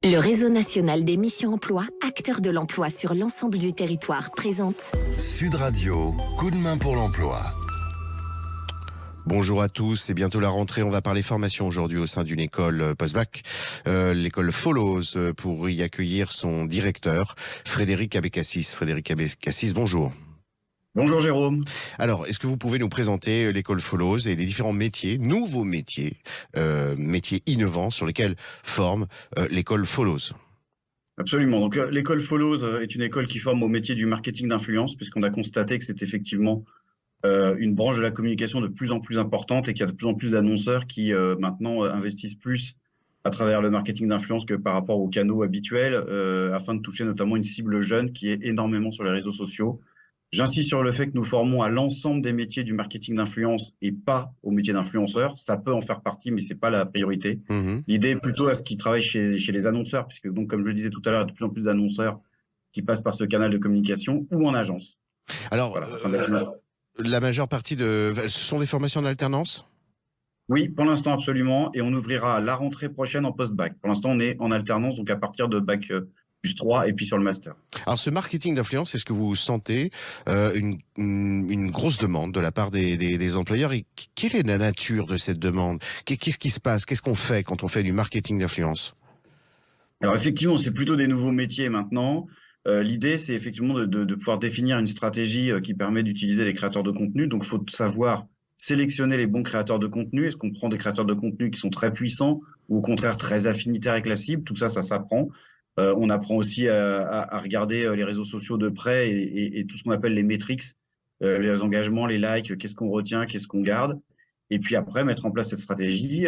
Le réseau national des missions emploi, acteur de l'emploi sur l'ensemble du territoire, présente Sud Radio, coup de main pour l'emploi. Bonjour à tous, c'est bientôt la rentrée. On va parler formation aujourd'hui au sein d'une école post-bac, l'école Follows, pour y accueillir son directeur, Frédéric Abécassis. Frédéric Abécassis, bonjour. Bonjour Jérôme. Alors, est-ce que vous pouvez nous présenter l'école Follows et les différents métiers, nouveaux métiers, métiers innovants sur lesquels forme l'école Follows? Absolument. Donc l'école Follows est une école qui forme au métier du marketing d'influence, puisqu'on a constaté que c'est effectivement une branche de la communication de plus en plus importante et qu'il y a de plus en plus d'annonceurs qui maintenant investissent plus à travers le marketing d'influence que par rapport aux canaux habituels, afin de toucher notamment une cible jeune qui est énormément sur les réseaux sociaux. J'insiste sur le fait que nous formons à l'ensemble des métiers du marketing d'influence et pas au métier d'influenceur. Ça peut en faire partie, mais c'est pas la priorité. L'idée est plutôt à ce qui travaille chez les annonceurs, puisque donc, comme je le disais tout à l'heure, il y a de plus en plus d'annonceurs qui passent par ce canal de communication ou en agence. Alors, Voilà, la majeure partie ce sont des formations en alternance? oui, pour l'instant, absolument. Et on ouvrira à la rentrée prochaine en post-bac. Pour l'instant, on est en alternance, donc à partir de bac plus 3 et puis sur le master. Alors, ce marketing d'influence, est-ce que vous sentez une grosse demande de la part des employeurs? Et quelle est la nature de cette demande? Qu'est-ce qui se passe? Qu'est-ce qu'on fait quand on fait du marketing d'influence? Alors effectivement, c'est plutôt des nouveaux métiers maintenant. L'idée, c'est effectivement de pouvoir définir une stratégie qui permet d'utiliser les créateurs de contenu. Donc, il faut savoir sélectionner les bons créateurs de contenu. Est-ce qu'on prend des créateurs de contenu qui sont très puissants ou au contraire très affinitaires avec la cible? Tout ça, ça s'apprend. On apprend aussi à regarder les réseaux sociaux de près et tout ce qu'on appelle les métriques, les engagements, les likes, qu'est-ce qu'on retient, qu'est-ce qu'on garde. Et puis après, mettre en place cette stratégie,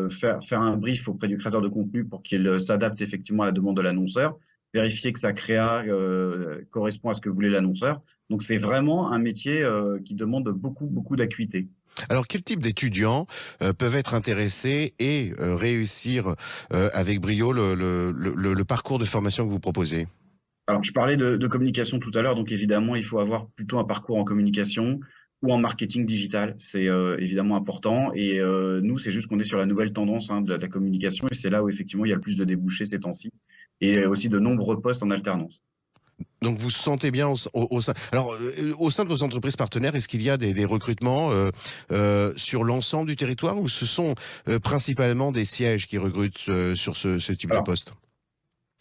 faire un brief auprès du créateur de contenu pour qu'il s'adapte effectivement à la demande de l'annonceur, vérifier que sa créa correspond à ce que voulait l'annonceur. Donc c'est vraiment un métier qui demande beaucoup d'acuité. Alors, quel type d'étudiants peuvent être intéressés et réussir avec brio le parcours de formation que vous proposez? Alors, je parlais de communication tout à l'heure, donc évidemment, il faut avoir plutôt un parcours en communication ou en marketing digital. C'est évidemment important. Et nous, c'est juste qu'on est sur la nouvelle tendance de la communication et c'est là où effectivement il y a le plus de débouchés ces temps-ci et aussi de nombreux postes en alternance. Donc vous sentez bien au sein. Alors au sein de vos entreprises partenaires, est-ce qu'il y a des recrutements sur l'ensemble du territoire ou ce sont principalement des sièges qui recrutent sur ce type de poste?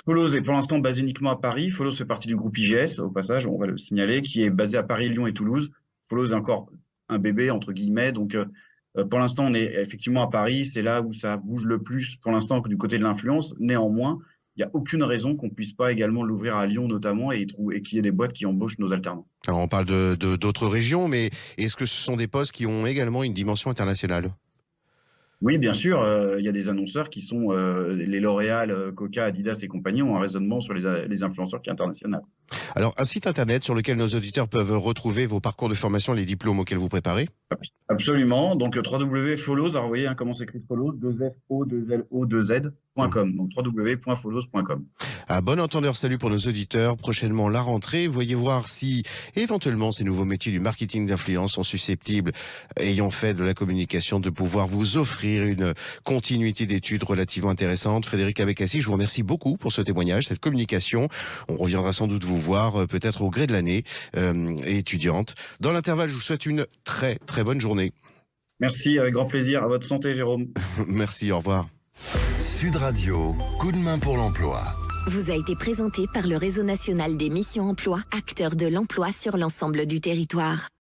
Follows est pour l'instant basé uniquement à Paris. Follows fait partie du groupe IGS, au passage, on va le signaler, qui est basé à Paris, Lyon et Toulouse. Follows est encore un bébé, entre guillemets. Donc pour l'instant, on est effectivement à Paris. C'est là où ça bouge le plus pour l'instant du côté de l'influence. Néanmoins, il n'y a aucune raison qu'on puisse pas également l'ouvrir à Lyon notamment et qu'il y ait des boîtes qui embauchent nos alternants. Alors on parle d'autres régions, mais est-ce que ce sont des postes qui ont également une dimension internationale? Oui, bien sûr, il y a des annonceurs qui sont les L'Oréal, Coca, Adidas et compagnie ont un raisonnement sur les influenceurs qui est international. Alors un site internet sur lequel nos auditeurs peuvent retrouver vos parcours de formation et les diplômes auxquels vous préparez? Absolument. Donc www.follows, alors vous voyez comment s'écrit Follows, 2FO2LO2Z.com. Donc www.follows.com. À bon entendeur, salut pour nos auditeurs. Prochainement, la rentrée. Voyez voir si, éventuellement, ces nouveaux métiers du marketing d'influence sont susceptibles, ayant fait de la communication, de pouvoir vous offrir une continuité d'études relativement intéressante. Frédéric Abécassis, je vous remercie beaucoup pour ce témoignage, cette communication. On reviendra sans doute vous voir, peut-être au gré de l'année, étudiante. Dans l'intervalle, je vous souhaite une très bonne journée. Merci, avec grand plaisir. À votre santé, Jérôme. Merci, au revoir. Sud Radio, coup de main pour l'emploi. vous a été présenté par le réseau national des missions emploi, acteur de l'emploi sur l'ensemble du territoire.